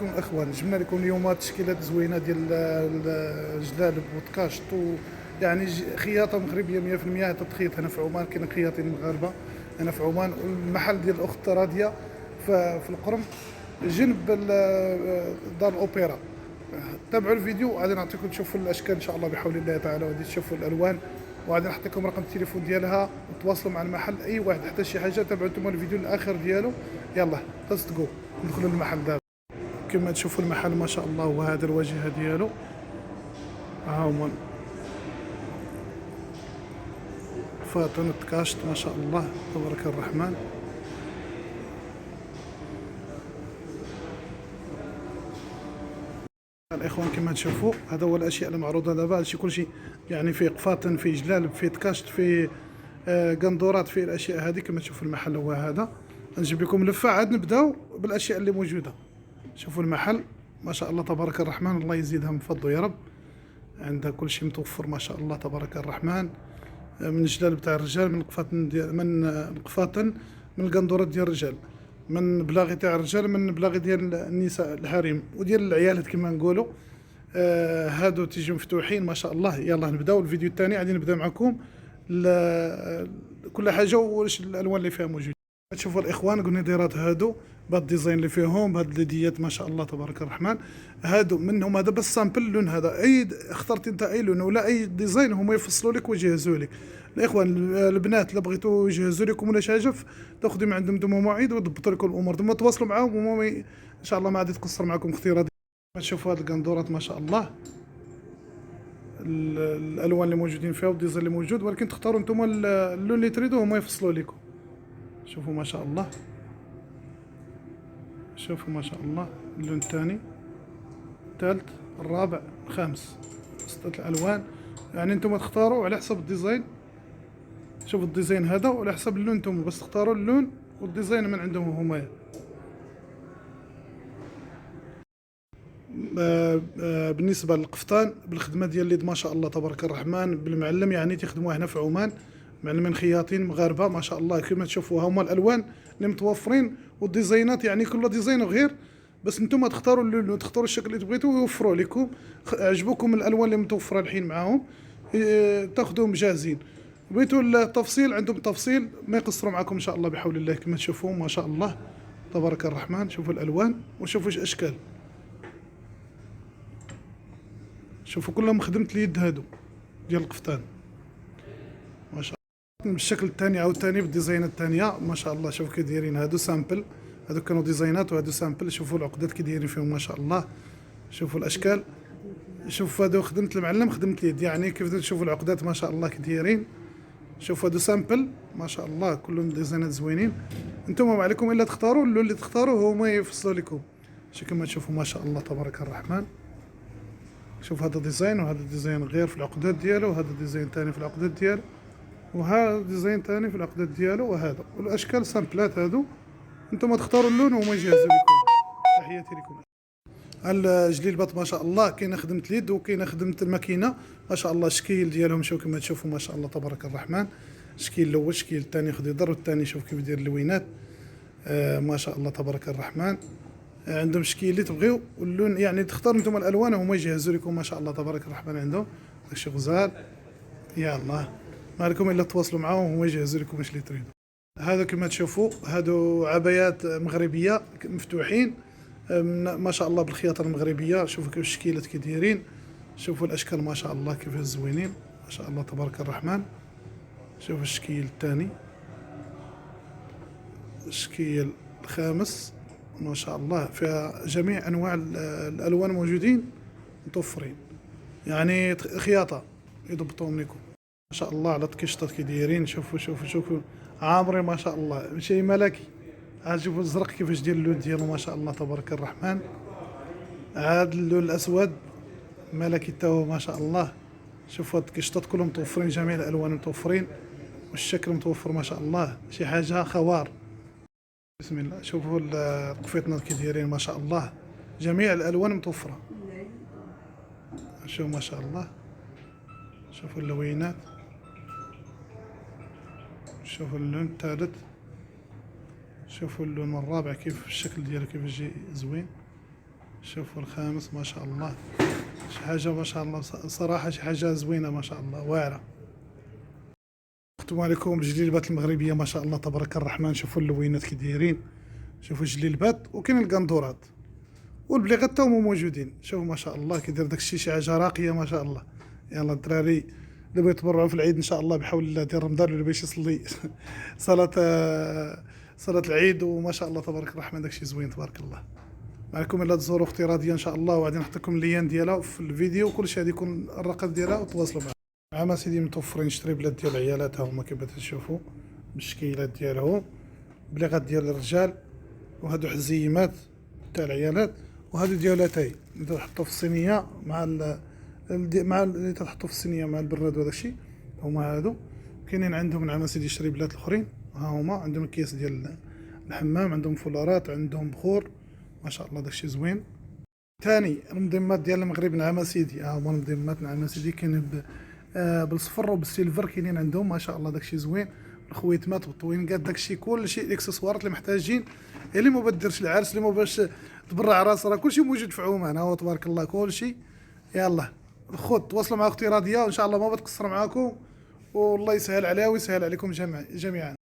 عليكم الاخوان. جبنا لكم اليوم تشكيلات زوينه ديال الجلالب والطكاشط يعني خياطه مغربيه 100%. هذا التخيط هنا في عمان، كاين خياطين مغاربه هنا في عمان. المحل ديال الاخت راضيه في القرم جنب دار الاوبرا. تابعوا الفيديو وغادي نعطيكم تشوفوا الاشكال ان شاء الله بحول الله تعالى، وغادي تشوفوا الالوان، وغادي نحطيكم رقم التليفون ديالها وتواصلوا مع المحل. اي واحد حتى شي حاجه تابعوا انتم الفيديو الاخر ديالو. يلا تصدقوا ندخلوا المحل دابا. كما تشوفوا المحل ما شاء الله، وهذا الواجهه ديالو ها هما فاطن التكاشط ما شاء الله تبارك الرحمن. الاخوان كما تشوفوا هذا هو الاشياء المعروضه دابا. هادشي كلشي يعني فيه قفاطن، فيه جلالب، فيه تكاشط، فيه قندورات، فيه الاشياء هذه. كما تشوفوا المحل هو هذا. نجيب لكم لفه عاد نبداو بالاشياء اللي موجوده. شوفوا المحل ما شاء الله تبارك الرحمن، الله يزيدها من فضله يا رب. عندها كل شيء متوفر ما شاء الله تبارك الرحمن، من الجلال بتاع الرجال، من القفاطن ديال من القفاطن، من القندورات ديال الرجال، من بلاغي تاع الرجال، من بلاغي ديال النساء الحريم وديال العيالات كما نقولوا. هادو تيجي مفتوحين ما شاء الله. يلا نبداو الفيديو الثاني، غادي نبدا معكم كل حاجه واش الالوان اللي فيها موجوده. تشوفوا الاخوان قنيديرات هادو بهاد الديزاين اللي فيهم، بهاد اليديات ما شاء الله تبارك الرحمن. هادو منهم هذا بس سامبل اللون هذا. اي اخترت انت اي لون ولا اي ديزاين هما يفصلوا لك ويجهزوا لك. الاخوان البنات اللي بغيتوا يجهزوا لكم ولا شي حاجه تاخذوا من عندهم دم مواعيد ويضبطوا لكم الامور. ثم تواصلوا معاهم وهما ان شاء الله ما عاد تقصر معكم اختيارات. تشوفوا هاد القندورات ما شاء الله، الالوان اللي موجودين فيها والديزاين اللي موجود، ولكن تختاروا انتم اللون اللي تريدوه هما يفصلوا لكم. شوفوا ما شاء الله، شوفوا ما شاء الله اللون الثاني، الثالث، الرابع، الخامس، ستة الالوان. يعني انتم تختاروا على حسب الديزاين. شوفوا الديزاين هذا وعلى حسب اللون انتم بس تختاروا اللون والديزاين من عندهم هما. بالنسبه للقفطان بالخدمه ديال اليد ما شاء الله تبارك الرحمن بالمعلم، يعني تيخدموها هنا في عمان، معلمين خياطين مغاربه ما شاء الله. كما تشوفوا هما الالوان اللي متوفرين والديزاينات، يعني كل ديزاين غير، بس نتوما تختاروا اللون وتختاروا الشكل اللي تبغيتوا ويوفروا لكم. عجبوكم الالوان اللي متوفره الحين معاهم تاخذوهم جاهزين. بغيتوا التفصيل عندهم تفصيل ما يقصروا معكم ان شاء الله بحول الله. كما تشوفوا ما شاء الله تبارك الرحمن. شوفوا الالوان وشوفوا ايش اشكال. شوفوا كلهم خدمة اليد هادو ديال القفطان ما شاء الله. بالشكل الثاني عاوتاني بالديزاينات الثانيه ما شاء الله. شوفوا كي دايرين هادو سامبل، هادو كانوا ديزاينات وهادو سامبل. شوفوا العقدات كي دايرين فيهم ما شاء الله. شوفوا الاشكال. شوفوا هادو خدمة المعلم خدمة اليد، يعني كيف تشوفوا العقدات ما شاء الله كي دايرين. شوفوا هادو سامبل ما شاء الله كلهم ديزاينات زوينين. انتم ما عليكم الا تختاروا اللون اللي تختاروه هما يفصلوا لكم. شو كما تشوفوا ما شاء الله تبارك الرحمن. شوف هذا ديزاين وهذا ديزاين غير في العقدات ديالو، وهذا ديزاين ثاني في العقدات ديالو، وهذا ديزاين ثاني في العقدات ديالو، وهذا والاشكال سامبلات هادو. انتم تختاروا اللون وهما يجهزوا لكم. تحياتي لكم. الجليلبات ما شاء الله كاينه خدمه اليد وكاينه خدمه الماكينه ما شاء الله. الشكيل ديالهم شوف كما تشوفوا ما شاء الله تبارك الرحمن. الشكيل الاول، الشكيل الثاني خضيضر، والثاني شوف كيف داير اللوينات. ما شاء الله تبارك الرحمن. عندهم شكل اللي تبغيو واللون، يعني تختار انتم الالوان وهما يجهزوا لكم ما شاء الله تبارك الرحمن. عندهم داكشي غزال. يا الله ما لكم الا تواصلوا معاهم وهما يجهزوا لكم اش اللي تريدوا. هذا كما تشوفوا هادو عبايات مغربيه مفتوحين ما شاء الله بالخياطه المغربيه. شوفوا كيف الشكيلات كي دايرين، شوفوا الاشكال ما شاء الله كيف زوينين ما شاء الله تبارك الرحمن. شوفوا الشكيل الثاني، الشكيل الخامس ما شاء الله. فيها جميع انواع الالوان موجودين متوفرين، يعني خياطه يضبطوهم لكم ما شاء الله. على الكشطات كي دايرين. شوفوا شوفوا شوفوا عامرين ما شاء الله، شيء ملكي. عاد شوفوا الزرق كيفاش داير اللون ديالو ما شاء الله تبارك الرحمن. عاد اللون الاسود ملكي تا هو ما شاء الله. شوفوا هاد الكشطات كلهم متوفرين، جميع الالوان متوفرين والشكل متوفر ما شاء الله. شي حاجه خوار. بسم الله. شوفوا القفيطنات كي دايرين ما شاء الله، جميع الالوان متوفره. شوفوا ما شاء الله. شوفوا اللوينات، شوفوا اللون الثالث، شوفوا اللون الرابع كيف الشكل ديالو كيف يجي زوين. شوفوا الخامس ما شاء الله، شي حاجة ما شاء الله صراحة، شي حاجة زوينة ما شاء الله واعرة. نختموا عليكم الجليلبات المغربية ما شاء الله تبارك الرحمن. شوفوا اللوينات كي دايرين، شوفوا الجليلبات، وكاين القندورات والبليغات تا هما موجودين. شوفوا ما شاء الله كيدير داكشي شي حاجة راقية ما شاء الله. يلا الدراري اللي بغاو يتبرعوا في العيد ان شاء الله بحول الله ديال رمضان، واللي باش يصلي صلاة العيد، وما شاء الله تبارك الرحمن داكشي زوين تبارك الله. معكم الا تزوروا اختي راضيه ان شاء الله، وغادي نحط لكم اللين ديالها في الفيديو، كلشي غادي يكون الرقم ديالها، وتواصلوا معها. مع سيدي متوفرين شريبلات ديال العيالات، ها هما كيف تشوفوا بالشكيلات ديالهم، بليغات ديال الرجال، وهادو حزيمات تاع العيالات، وهادو ديالاتاي اللي تحطوا في الصينيه مع مع اللي تحطوا في الصينيه مع البراد وهذا الشيء. هما هادو كاينين عندهم مع سيدي الشريبلات الاخرين، ها هما عندهم الكياس ديال الحمام، عندهم فولارات، عندهم بخور ما شاء الله داكشي زوين. ثاني المنظمات ديال المغرب نعم سيدي، ها هما المنظمات نعم سيدي كاينين بالصفر وبالسيلفر، كاينين عندهم ما شاء الله داكشي زوين. الخويتمات والطوينكات داكشي كلشي الاكسسوارات اللي محتاجين، اللي ما بديرش العرس، اللي ما باش تبرع راس، راه كلشي موجود في عمان، ها هو تبارك الله كلشي. يلا خذ تواصلوا مع اختي راضيه، وان شاء الله ما بتقصر معاكم، والله يسهل عليها ويسهل عليكم جميعا.